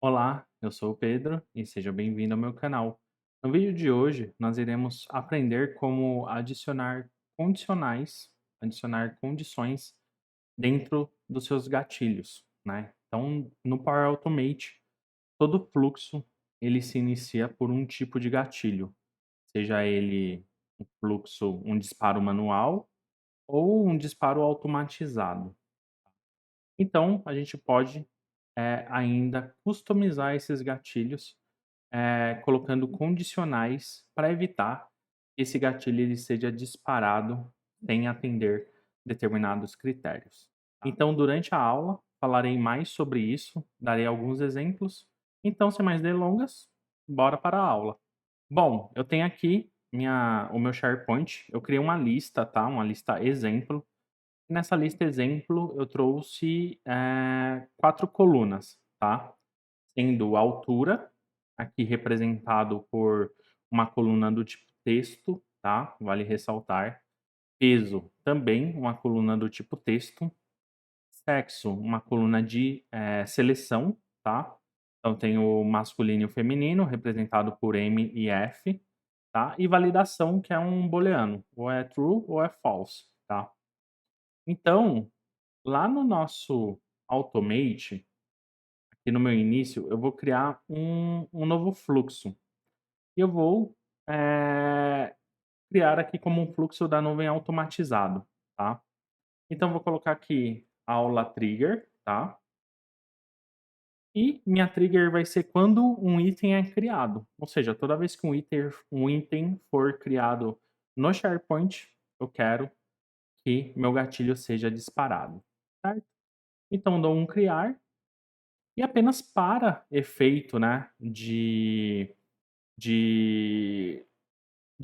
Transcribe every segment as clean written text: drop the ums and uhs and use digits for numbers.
Olá, eu sou o Pedro e seja bem-vindo ao meu canal. No vídeo de hoje, nós iremos aprender como adicionar condições dentro dos seus gatilhos, né? Então, no Power Automate, todo fluxo ele se inicia por um tipo de gatilho, seja ele um disparo manual ou um disparo automatizado. Então, a gente pode ainda customizar esses gatilhos colocando condicionais para evitar que esse gatilho ele seja disparado sem atender determinados critérios. Então, durante a aula, falarei mais sobre isso, darei alguns exemplos. Então, sem mais delongas, bora para a aula. Bom, eu tenho aqui o meu SharePoint. Eu criei uma lista, tá? Uma lista exemplo. Nessa lista exemplo, eu trouxe 4 colunas, tá? Sendo altura, aqui representado por uma coluna do tipo texto, tá? Vale ressaltar. Peso, também uma coluna do tipo texto. Sexo, uma coluna de seleção, tá? Então tem o masculino e o feminino, representado por M e F, tá? E validação, que é um booleano, ou é true ou é false, tá? Então, lá no nosso automate, aqui no meu início, eu vou criar um novo fluxo. E eu vou, criar aqui como um fluxo da nuvem automatizado, tá. Então vou colocar aqui aula trigger, tá. E minha trigger vai ser quando um item é criado, ou seja, toda vez que um item for criado no SharePoint, eu quero que meu gatilho seja disparado, certo. Então dou um criar, e apenas para efeito, né, de de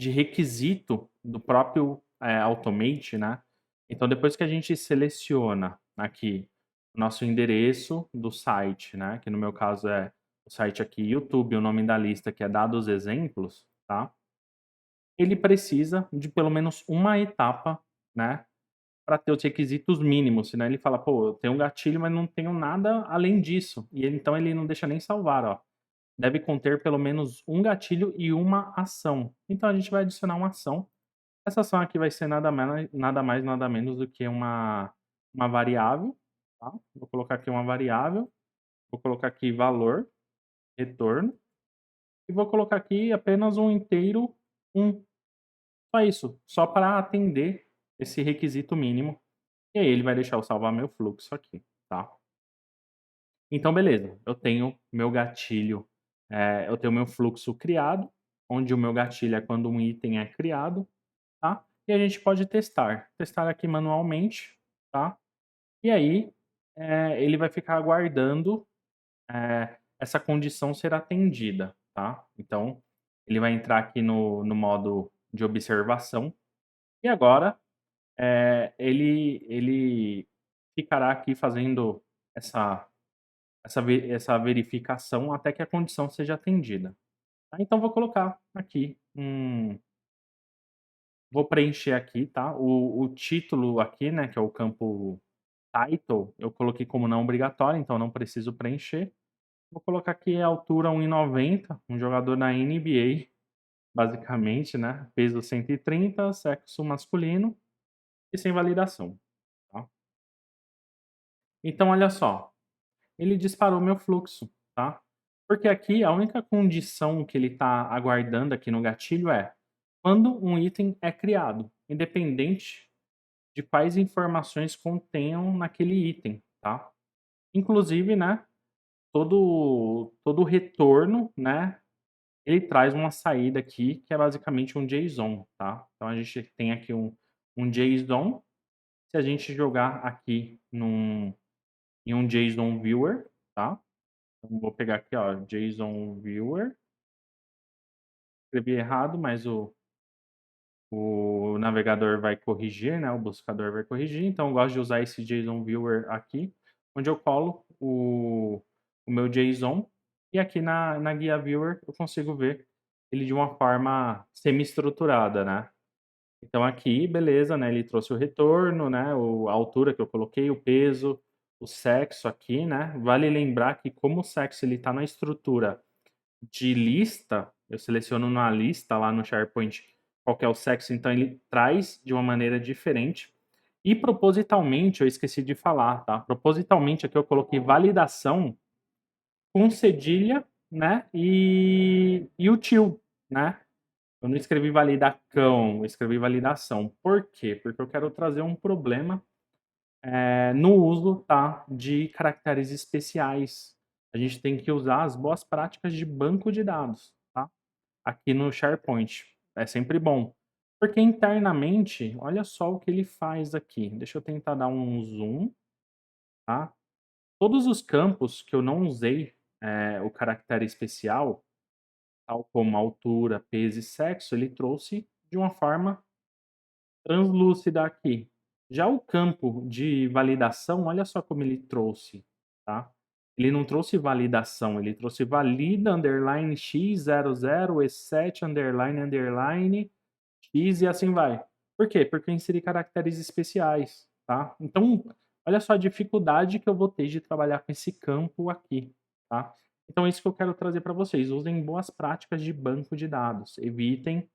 requisito do próprio, Automate, né. Então depois que a gente seleciona aqui o nosso endereço do site, né, que no meu caso é o site aqui YouTube, o nome da lista que é dados exemplos, tá, ele precisa de pelo menos uma etapa, né, para ter os requisitos mínimos, senão ele fala: "Pô, eu tenho um gatilho, mas não tenho nada além disso", e então ele não deixa nem salvar, ó. Deve conter pelo menos um gatilho e uma ação. Então a gente vai adicionar uma ação. Essa ação aqui vai ser nada mais, nada menos do que uma variável, tá. Vou colocar aqui uma variável, vou colocar aqui valor, retorno, e vou colocar aqui apenas um inteiro 1. Só isso, só para atender esse requisito mínimo, e aí ele vai deixar eu salvar meu fluxo aqui, tá. Então beleza, eu tenho meu gatilho, eu tenho meu fluxo criado, onde o meu gatilho é quando um item é criado, tá. E a gente pode testar aqui manualmente, tá. E aí, ele vai ficar aguardando, essa condição ser atendida, tá. Então, ele vai entrar aqui no modo de observação, e agora, ele ficará aqui fazendo essa essa verificação até que a condição seja atendida. Tá, então vou colocar aqui vou preencher aqui, tá, o título aqui, né, que é o campo title, eu coloquei como não obrigatório, então não preciso preencher. Vou colocar aqui a altura 1,90, um jogador da NBA, basicamente, né, peso 130, sexo masculino e sem validação, tá. Então olha só, ele disparou meu fluxo, tá. Porque aqui a única condição que ele está aguardando aqui no gatilho é quando um item é criado, independente de quais informações contenham naquele item, tá. Inclusive, né, todo retorno, né, ele traz uma saída aqui que é basicamente um JSON, tá. Então a gente tem aqui um JSON, se a gente jogar aqui em um JSON Viewer, tá. Então vou pegar aqui, ó, JSON Viewer, escrevi errado, mas o navegador vai corrigir, né, o buscador vai corrigir, então eu gosto de usar esse JSON Viewer aqui, onde eu colo o meu JSON, e aqui na guia Viewer eu consigo ver ele de uma forma semi-estruturada, né. Então aqui, beleza, né, ele trouxe o retorno, né, a altura que eu coloquei, o peso, o sexo aqui, né, vale lembrar que como o sexo ele está na estrutura de lista, eu seleciono na lista lá no SharePoint qual que é o sexo, então ele traz de uma maneira diferente. E propositalmente, eu esqueci de falar, tá? Propositalmente aqui eu coloquei validação com cedilha, né? E o tio, né? Eu não escrevi validacão, eu escrevi validação. Por quê? Porque eu quero trazer um problema no uso, tá, de caracteres especiais. A gente tem que usar as boas práticas de banco de dados, tá? Aqui no SharePoint. É sempre bom. Porque internamente, olha só o que ele faz aqui. Deixa eu tentar dar um zoom, tá? Todos os campos que eu não usei o caractere especial, tal como altura, peso e sexo, ele trouxe de uma forma translúcida aqui. Já o campo de validação, olha só como ele trouxe, tá? Ele não trouxe validação, ele trouxe valida underline x00 e7 underline underline x e assim vai. Por quê? Porque eu inseri caracteres especiais, tá? Então, olha só a dificuldade que eu vou ter de trabalhar com esse campo aqui, tá? Então é isso que eu quero trazer para vocês. Usem boas práticas de banco de dados. Evitem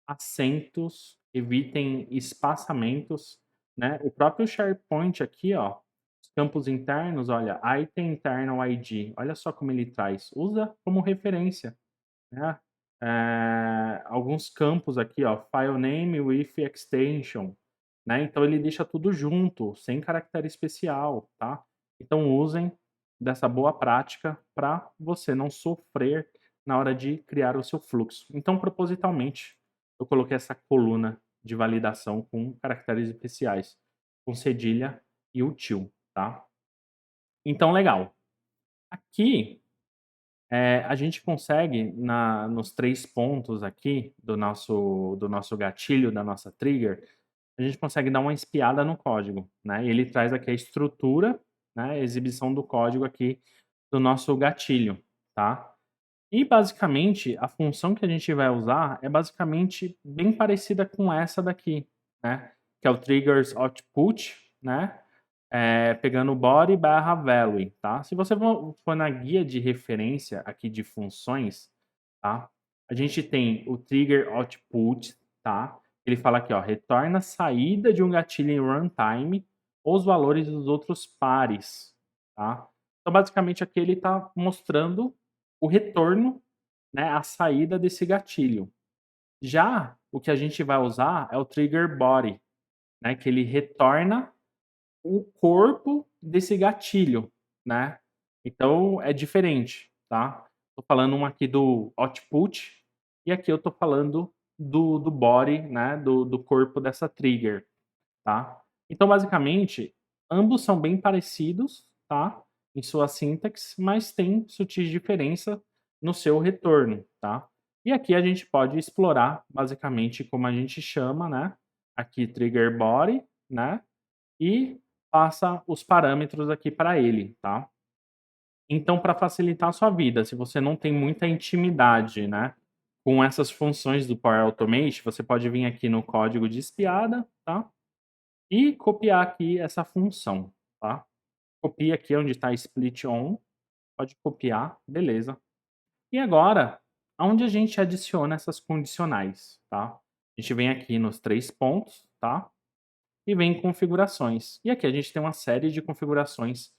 acentos, evitem espaçamentos, né? O próprio SharePoint aqui, ó, os campos internos, olha, item internal ID, olha só como ele traz, usa como referência, né? Alguns campos aqui, ó, file name with extension, né? Então ele deixa tudo junto, sem caractere especial, tá? Então usem dessa boa prática para você não sofrer na hora de criar o seu fluxo. Então, propositalmente, eu coloquei essa coluna de validação com caracteres especiais, com cedilha e util, tá? Então, legal. Aqui a gente consegue nos 3 pontos aqui do nosso gatilho, da nossa trigger, a gente consegue dar uma espiada no código, né, e ele traz aqui a estrutura, né, a exibição do código aqui do nosso gatilho, tá. E basicamente a função que a gente vai usar é basicamente bem parecida com essa daqui, né, que é o triggers output, né, pegando body barra value, tá? Se você for na guia de referência aqui de funções, tá? A gente tem o trigger output, tá? Ele fala aqui, ó, retorna a saída de um gatilho em runtime ou os valores dos outros pares, tá? Então, basicamente, aqui ele está mostrando o retorno, né, a saída desse gatilho. Já o que a gente vai usar é o trigger body, né, que ele retorna o corpo desse gatilho, né. Então é diferente, tá. Tô falando um aqui do output, e aqui eu tô falando do body, né, do corpo dessa trigger, tá. Então basicamente, ambos são bem parecidos, tá, em sua sintaxe, mas tem sutis diferença no seu retorno, tá. E aqui a gente pode explorar basicamente como a gente chama, né, aqui trigger body, né, e passa os parâmetros aqui para ele, tá. Então para facilitar a sua vida, se você não tem muita intimidade, né, com essas funções do Power Automate, você pode vir aqui no código de espiada, tá, e copiar aqui essa função, tá. Copia aqui onde está split on, pode copiar, beleza. E agora, aonde a gente adiciona essas condicionais, tá. A gente vem aqui nos 3 pontos, tá, e vem em configurações. E aqui a gente tem uma série de configurações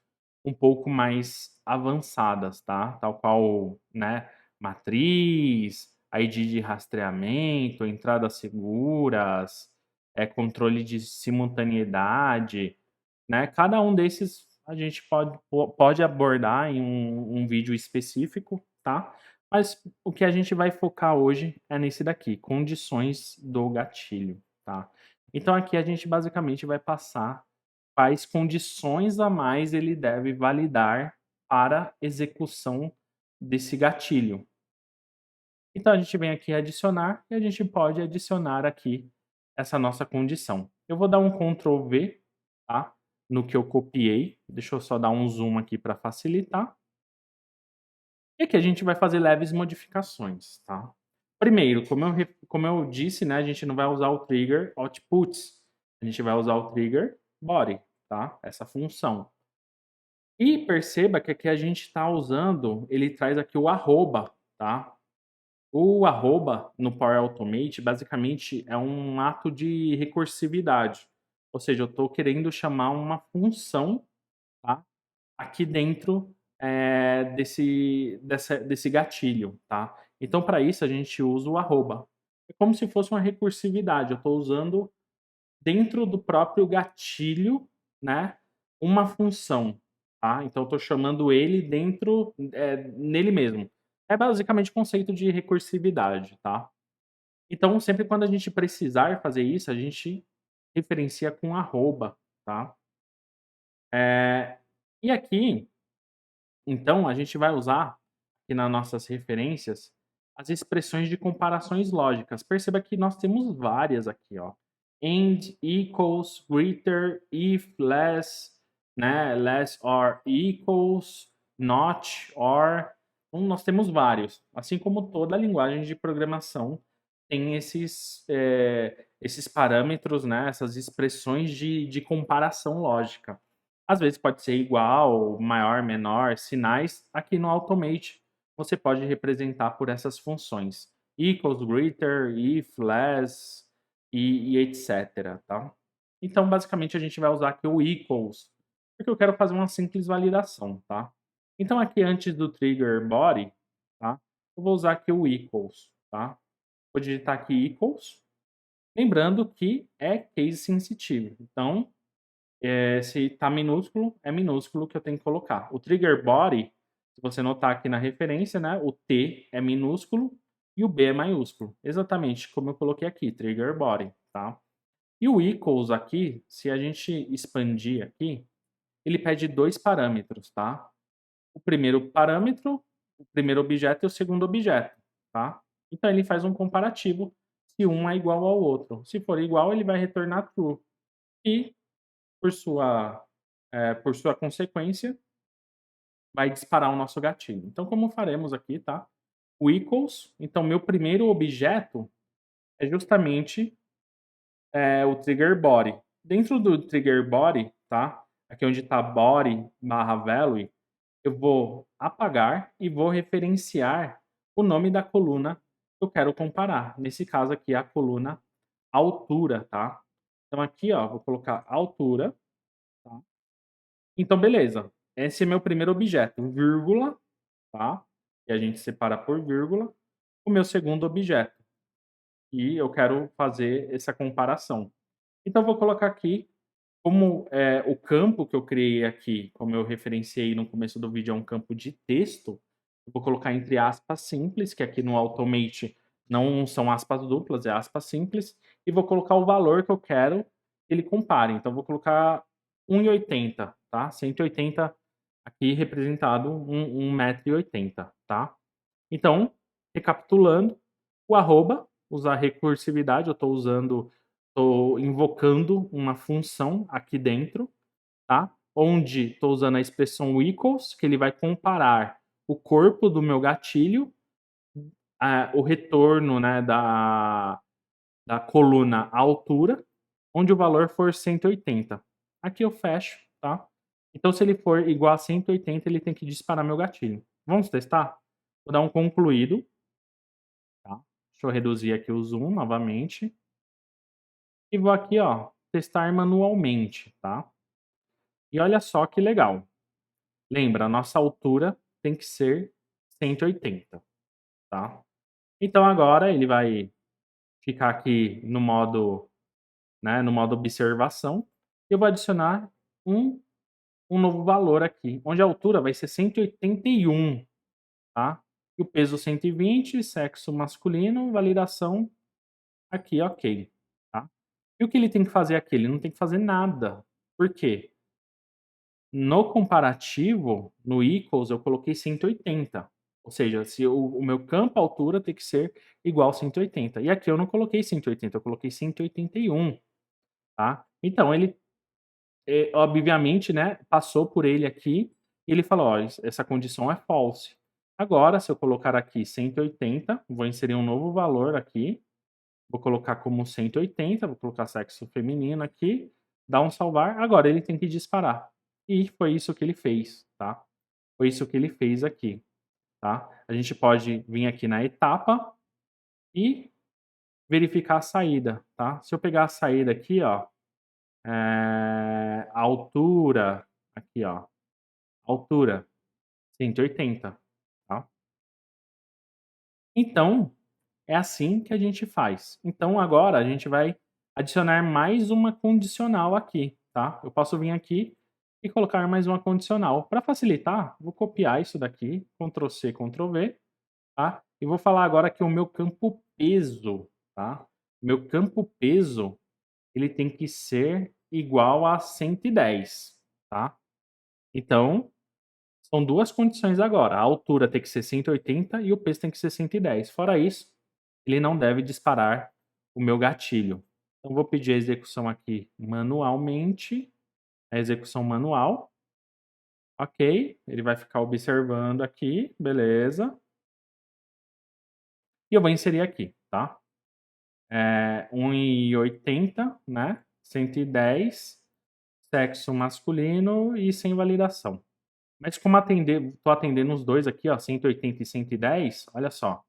um pouco mais avançadas, tá? Tal qual, né, matriz, ID de rastreamento, entradas seguras, controle de simultaneidade, né? Cada um desses a gente pode abordar em um vídeo específico, tá? Mas o que a gente vai focar hoje é nesse daqui, condições do gatilho, tá? Então aqui a gente basicamente vai passar quais condições a mais ele deve validar para execução desse gatilho. Então a gente vem aqui adicionar e a gente pode adicionar aqui essa nossa condição. Eu vou dar um Ctrl V, tá? No que eu copiei. Deixa eu só dar um zoom aqui para facilitar. E aqui a gente vai fazer leves modificações, tá? Primeiro, como eu disse, né, a gente não vai usar o trigger outputs, a gente vai usar o trigger body, tá? Essa função. E perceba que aqui a gente está usando ele traz aqui o arroba, tá. O arroba no Power Automate basicamente é um ato de recursividade, ou seja, eu estou querendo chamar uma função, tá, aqui dentro, desse gatilho, tá. Então para isso a gente usa o arroba. É como se fosse uma recursividade, eu estou usando dentro do próprio gatilho, né, uma função, tá. Então eu estou chamando ele dentro, nele mesmo. É basicamente o conceito de recursividade, tá. Então sempre quando a gente precisar fazer isso, a gente referencia com arroba, tá. Eh, e aqui então, a gente vai usar aqui nas nossas referências as expressões de comparações lógicas. Perceba que nós temos várias aqui, ó. And, equals, greater, if, less, né? Less or equals, not, or. Então, nós temos vários. Assim como toda linguagem de programação tem esses parâmetros, né? Essas expressões de comparação lógica. Às vezes pode ser igual, maior, menor, sinais. Aqui no Automate você pode representar por essas funções. Equals, greater, if, less e etcétera, tá. Então basicamente a gente vai usar aqui o equals, porque eu quero fazer uma simples validação, tá. Então aqui antes do trigger body, tá, eu vou usar aqui o equals, tá. Vou digitar aqui equals, lembrando que é case sensitive, então se tá minúsculo, é minúsculo que eu tenho que colocar. O trigger body, se você notar aqui na referência, né, o T é minúsculo e o B é maiúsculo. Exatamente como eu coloquei aqui, trigger body, tá. E o equals aqui, se a gente expandir aqui, ele pede 2 parâmetros, tá. O primeiro parâmetro, o primeiro objeto e o segundo objeto, tá. Então ele faz um comparativo se um é igual ao outro. Se for igual, ele vai retornar true. E por sua consequência, vai disparar o nosso gatilho. Então, como faremos aqui, tá? O equals, então meu primeiro objeto é justamente o trigger body. Dentro do trigger body, tá? Aqui onde está body barra value, eu vou apagar e vou referenciar o nome da coluna que eu quero comparar. Nesse caso aqui, a coluna altura, tá? Então aqui, ó, vou colocar altura, tá? Então, beleza. Esse é meu primeiro objeto, vírgula, tá? E a gente separa por vírgula. O meu segundo objeto. E eu quero fazer essa comparação. Então, eu vou colocar aqui, como o campo que eu criei aqui, como eu referenciei no começo do vídeo, é um campo de texto, eu vou colocar entre aspas simples, que aqui no Automate não são aspas duplas, é aspas simples, e vou colocar o valor que eu quero que ele compare. Então, eu vou colocar 1,80, tá? 180 aqui representado 1,80 m, tá? Então, recapitulando, o arroba, usar recursividade, eu estou invocando uma função aqui dentro, tá? Onde estou usando a expressão equals, que ele vai comparar o corpo do meu gatilho, o retorno, né, da coluna à altura, onde o valor for 180. Aqui eu fecho, tá? Então, se ele for igual a 180, ele tem que disparar meu gatilho. Vamos testar? Vou dar um concluído, tá? Deixa eu reduzir aqui o zoom novamente. E vou aqui, ó, testar manualmente, tá? E olha só que legal. Lembra, a nossa altura tem que ser 180, tá? Então agora ele vai ficar aqui no modo, né, no modo observação. Eu vou adicionar um, um novo valor aqui, onde a altura vai ser 181, tá? E o peso 120, sexo masculino, validação aqui, ok, tá? E o que ele tem que fazer aqui? Ele não tem que fazer nada. Por quê? No comparativo, no equals, eu coloquei 180. Ou seja, se o meu campo altura tem que ser igual a 180. E aqui eu não coloquei 180, eu coloquei 181, tá? Então ele, obviamente, né, passou por ele aqui, e ele falou: "Ó, essa condição é false". Agora, se eu colocar aqui 180, vou inserir um novo valor aqui, vou colocar como 180, vou colocar sexo feminino aqui, dar um salvar, agora ele tem que disparar. E foi isso que ele fez, tá? Foi isso que ele fez aqui, tá? A gente pode vir aqui na etapa e verificar a saída, tá? Se eu pegar a saída aqui, ó, a altura, aqui, ó, altura 180, tá? Então, é assim que a gente faz. Então agora a gente vai adicionar mais uma condicional aqui, tá? Eu posso vir aqui e colocar mais uma condicional. Para facilitar, vou copiar isso daqui, Ctrl C, Ctrl V, tá? E vou falar agora que o meu campo peso, tá? Meu campo peso, ele tem que ser igual a 110, tá? Então, são 2 condições agora, a altura tem que ser 180 e o peso tem que ser 110. Fora isso, ele não deve disparar o meu gatilho. Então vou pedir a execução aqui manualmente, a execução manual, ok, ele vai ficar observando aqui, beleza. E eu vou inserir aqui, tá? 1,80, né, 110, sexo masculino e sem validação. Mas como tô atendendo os 2 aqui, ó, 180 e 110, olha só,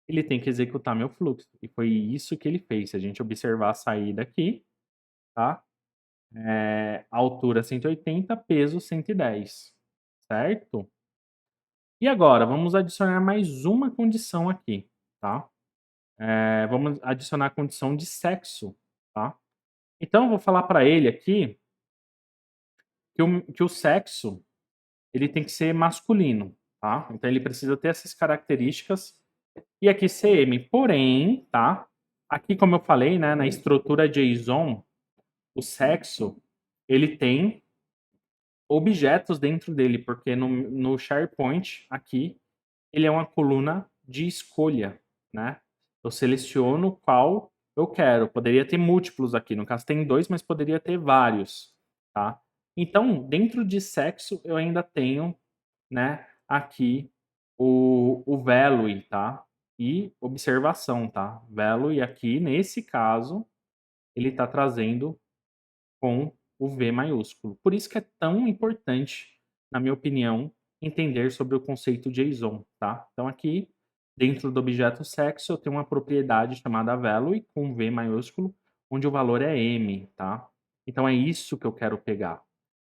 ele tem que executar meu fluxo. E foi isso que ele fez. Se a gente observar a saída aqui, tá? Altura 180, peso 110, certo? E agora, vamos adicionar mais uma condição aqui, tá? Vamos adicionar a condição de sexo, tá? Então eu vou falar para ele aqui que o sexo ele tem que ser masculino, tá? Então ele precisa ter essas características e aqui CM. Porém, tá? Aqui, como eu falei, né, na estrutura JSON, o sexo ele tem objetos dentro dele, porque no SharePoint aqui ele é uma coluna de escolha, né? Eu seleciono qual eu quero. Poderia ter múltiplos aqui. No caso tem 2, mas poderia ter vários, tá? Então, dentro de sexo eu ainda tenho, né, aqui o value, tá? E observação, tá? Value aqui, nesse caso, ele está trazendo com o V maiúsculo. Por isso que é tão importante, na minha opinião, entender sobre o conceito JSON, tá? Então aqui, dentro do objeto sexo, eu tenho uma propriedade chamada value com V maiúsculo, onde o valor é M, tá? Então é isso que eu quero pegar.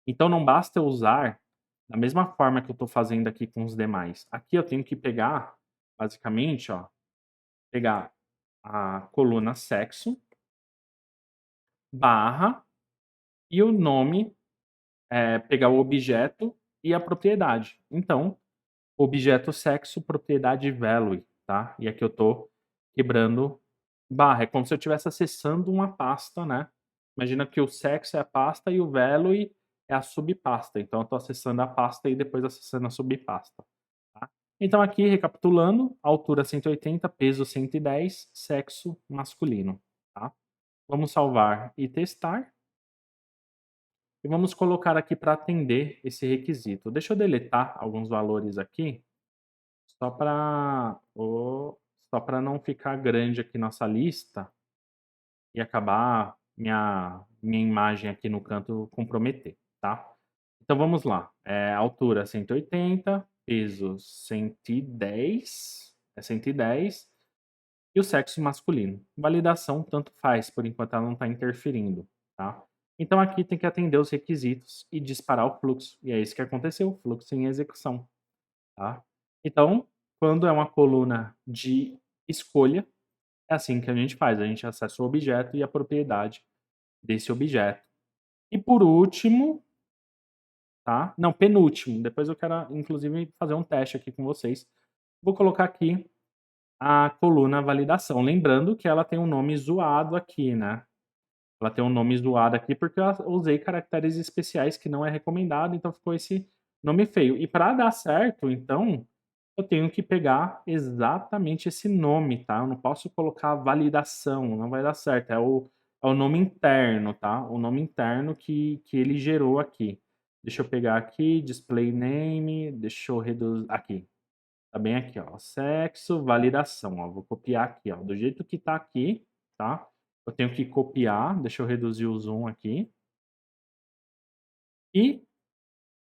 Então não basta eu usar da mesma forma que eu estou fazendo aqui com os demais. Aqui eu tenho que pegar, basicamente, ó, pegar a coluna sexo, barra, e o nome pegar o objeto e a propriedade. Então, objeto sexo, propriedade value, tá? E aqui eu tô quebrando barra. É como se eu estivesse acessando uma pasta, né? Imagina que o sexo é a pasta e o value é a subpasta. Então, eu tô acessando a pasta e depois acessando a subpasta. Tá? Então, aqui, recapitulando, altura 180, peso 110, sexo masculino. Tá? Vamos salvar e testar. E vamos colocar aqui para atender esse requisito. Deixa eu deletar alguns valores aqui, só para só para não ficar grande aqui nossa lista e acabar minha imagem aqui no canto comprometer, tá? Então vamos lá. Altura 180, peso 110, 110 e o sexo masculino. Validação tanto faz, por enquanto ela não está interferindo, tá? Então aqui tem que atender os requisitos e disparar o fluxo. E é isso que aconteceu, o fluxo em execução, tá? Então, quando é uma coluna de escolha, é assim que a gente faz. A gente acessa o objeto e a propriedade desse objeto. E por último, tá? Não, penúltimo. Depois eu quero, inclusive, fazer um teste aqui com vocês. Vou colocar aqui a coluna validação. Lembrando que ela tem um nome zoado aqui, né? Ela tem um nome zoado aqui porque eu usei caracteres especiais que não é recomendado, então ficou esse nome feio. E para dar certo, então, eu tenho que pegar exatamente esse nome, tá? Eu não posso colocar validação, não vai dar certo. É o nome interno, tá? O nome interno que ele gerou aqui. Deixa eu pegar aqui, display name, deixa eu reduzir. Aqui, tá bem aqui, ó. Sexo, validação, ó. Vou copiar aqui, ó. Do jeito que tá aqui, tá? Eu tenho que copiar, deixa eu reduzir o zoom aqui. E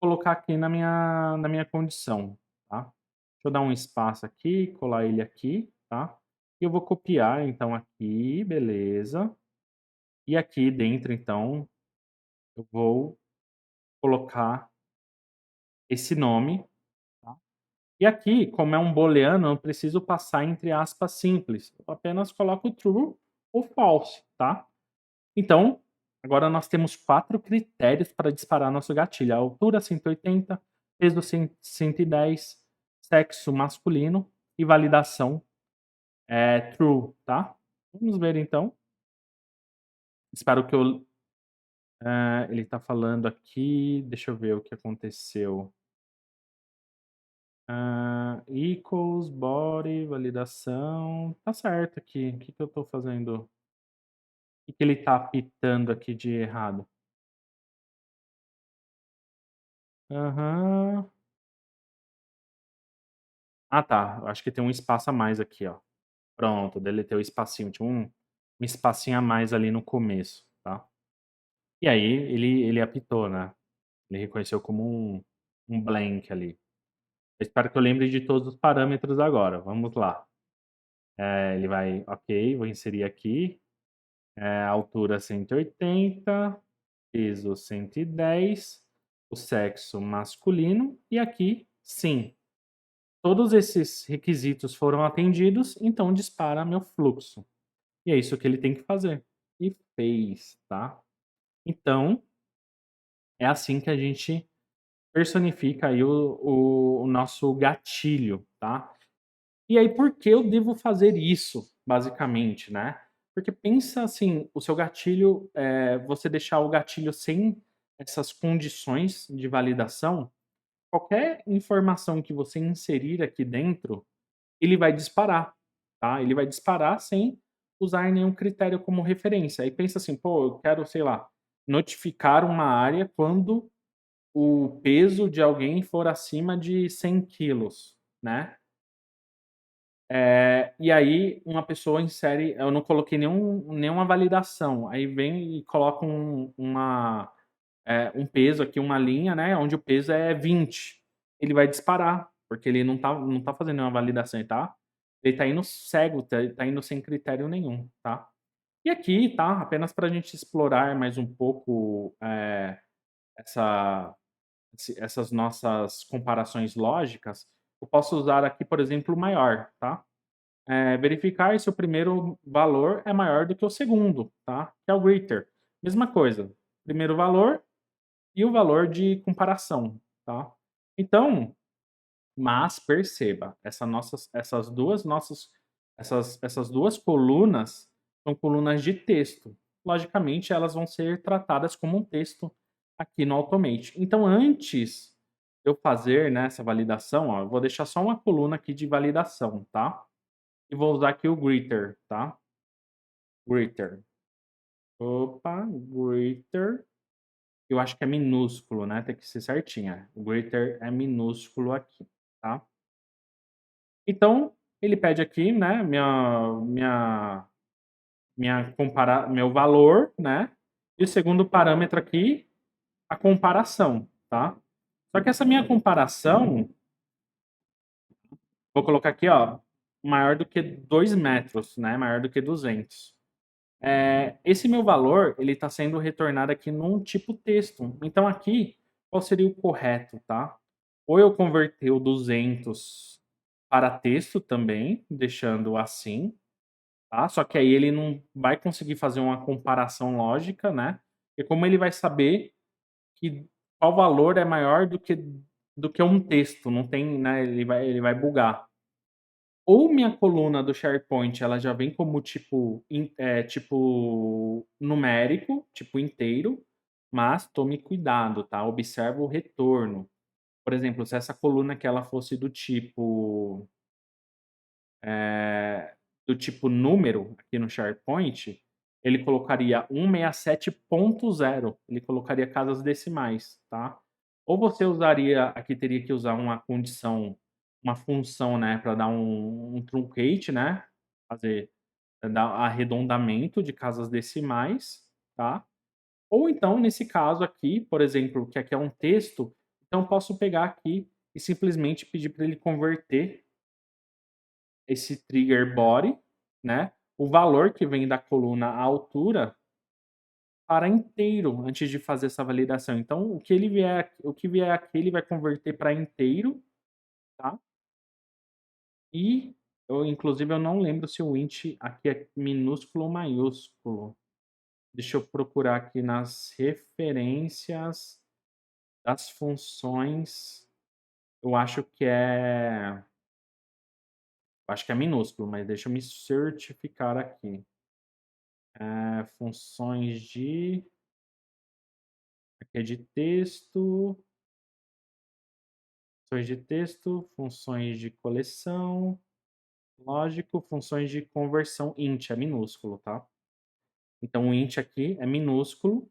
colocar aqui na minha condição, tá. Deixa eu dar um espaço aqui, colar ele aqui, tá. E eu vou copiar então aqui, beleza. E aqui dentro então, eu vou colocar esse nome, tá. E aqui, como é um booleano, eu não preciso passar entre aspas simples, eu apenas coloco true ou false, tá. Então, agora nós temos 4 critérios para disparar nosso gatilho: a altura 180, peso 110, sexo masculino e validação, true, tá. Vamos ver então. Espero que eu ele está falando aqui, deixa eu ver o que aconteceu. Equals, body, validação, tá certo aqui. O que que eu estou fazendo? O que que ele está apitando aqui de errado? Aham. Ah tá, eu acho que tem um espaço a mais aqui, ó. Pronto, deletei o espacinho, tinha um espacinho a mais ali no começo, tá. E aí ele apitou, né, ele reconheceu como um blank ali. Eu espero que eu lembre de todos os parâmetros agora, vamos lá. Ele vai ok, vou inserir aqui, altura 180, peso 110, o sexo masculino e aqui sim, todos esses requisitos foram atendidos, então dispara meu fluxo. E é isso que ele tem que fazer. E fez, tá. Então, é assim que a gente personifica aí o nosso gatilho, tá. E aí por que eu devo fazer isso, basicamente, né. Porque pensa assim, o seu gatilho, você deixar o gatilho sem essas condições de validação, qualquer informação que você inserir aqui dentro, ele vai disparar, tá. Ele vai disparar sem usar nenhum critério como referência. Aí pensa assim: "Pô, eu quero, sei lá, notificar uma área quando o peso de alguém for acima de 100 quilos", né. E aí uma pessoa insere eu não coloquei nenhuma validação, aí vem e coloca um peso aqui, uma linha, né, onde o peso é 20. Ele vai disparar, porque ele não tá fazendo nenhuma validação, ele tá indo cego, tá indo sem critério nenhum, tá. E aqui, tá, apenas para a gente explorar mais um pouco, essa essas nossas comparações lógicas, eu posso usar aqui, por exemplo, o maior, tá. Verificar se o primeiro valor é maior do que o segundo, tá, que é o greater. Mesma coisa, primeiro valor e o valor de comparação, tá. Então, mas perceba, essas 2 colunas são colunas de texto. Logicamente, elas vão ser tratadas como um texto aqui no Automate. Então, antes de eu fazer, né, essa validação, ó, eu vou deixar só uma coluna aqui de validação, tá. E vou usar aqui o greater, tá. Greater. Opa, greater. Eu acho que é minúsculo, né, tem que ser certinho, o greater é minúsculo aqui, tá. Então, ele pede aqui, né, meu valor, né, e o segundo parâmetro aqui, a comparação, tá. Só que essa minha comparação, vou colocar aqui, ó, maior do que 2 metros, né, maior do que 200. Esse meu valor, ele está sendo retornado aqui num tipo texto. Então aqui, qual seria o correto, tá? Ou eu converter o 200 para texto também, deixando assim, tá? Só que aí ele não vai conseguir fazer uma comparação lógica, né? E como ele vai saber que qual valor é maior do que um texto, não tem, né? Ele vai bugar. Ou minha coluna do SharePoint ela já vem como tipo numérico, tipo inteiro, mas tome cuidado, tá, observa o retorno. Por exemplo, se essa coluna aqui ela fosse do tipo número aqui no SharePoint, ele colocaria 167.0, ele colocaria casas decimais, tá. Ou você usaria aqui teria que usar uma condição, uma função, né, para dar um truncate, né, fazer dar arredondamento de casas decimais, tá. Ou então, nesse caso aqui, por exemplo, que aqui é um texto, Então, eu posso pegar aqui e simplesmente pedir para ele converter esse trigger body, né, o valor que vem da coluna à altura, para inteiro antes de fazer essa validação. Então, o que vier aqui, ele vai converter para inteiro, tá? E inclusive, eu não lembro se o int aqui é minúsculo ou maiúsculo. Deixa eu procurar aqui nas referências das funções. Eu acho que é minúsculo, mas deixa eu me certificar aqui. Funções de aqui é de texto, funções de coleção, lógico, funções de conversão int, é minúsculo, tá? Então o int aqui é minúsculo.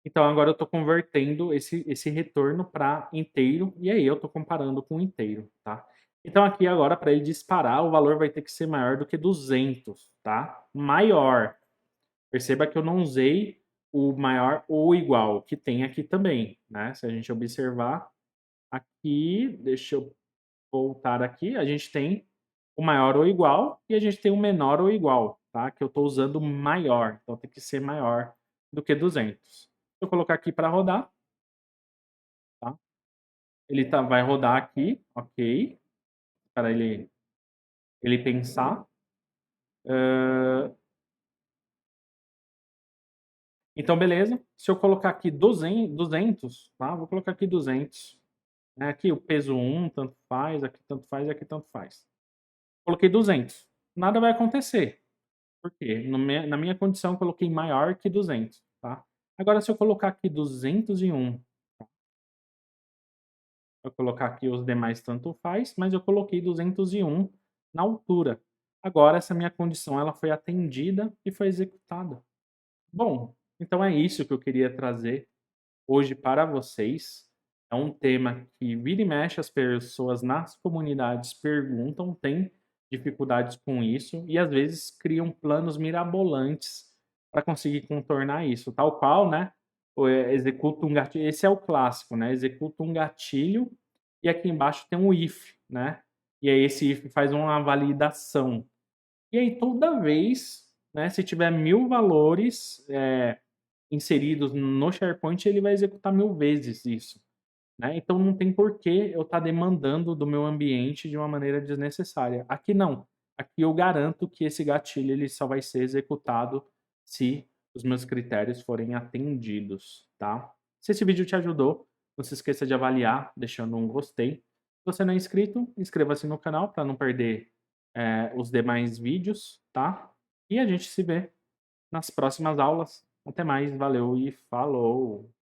Então agora eu estou convertendo esse retorno para inteiro, e aí eu estou comparando com inteiro, tá? Então aqui agora, para ele disparar, o valor vai ter que ser maior do que 200, tá? Maior. Perceba que eu não usei o maior ou igual, que tem aqui também, né? Se a gente observar aqui, deixa eu voltar aqui, a gente tem o maior ou igual e a gente tem o menor ou igual, tá? Que eu estou usando maior, então tem que ser maior do que 200. Se eu colocar aqui para rodar, tá? Ele vai rodar aqui, ok, para ele pensar. Então, beleza. Se eu colocar aqui 200, tá? Vou colocar aqui 200. Né? Aqui o peso 1, tanto faz, aqui tanto faz, aqui tanto faz. Coloquei 200. Nada vai acontecer. Por quê? Na minha condição, eu coloquei maior que 200, tá? Agora, se eu colocar aqui 201, eu colocar aqui os demais tanto faz, mas eu coloquei 201 na altura. Agora, essa minha condição ela foi atendida e foi executada. Bom, então é isso que eu queria trazer hoje para vocês. É um tema que vira e mexe as pessoas nas comunidades perguntam, têm dificuldades com isso e às vezes criam planos mirabolantes para conseguir contornar isso, tal qual, né? Executa um gatilho, esse é o clássico, né? Executa um gatilho e aqui embaixo tem um if, né? E aí esse if faz uma validação. E aí toda vez, né, se tiver 1000 valores, inseridos no SharePoint, ele vai executar 1000 vezes isso, né? Então não tem porquê eu estar demandando do meu ambiente de uma maneira desnecessária. Aqui não. Aqui eu garanto que esse gatilho ele só vai ser executado se os meus critérios forem atendidos, tá? Se esse vídeo te ajudou, não se esqueça de avaliar deixando um gostei. Se você não é inscrito, inscreva-se no canal para não perder os demais vídeos, tá? E a gente se vê nas próximas aulas. Até mais, valeu e falou!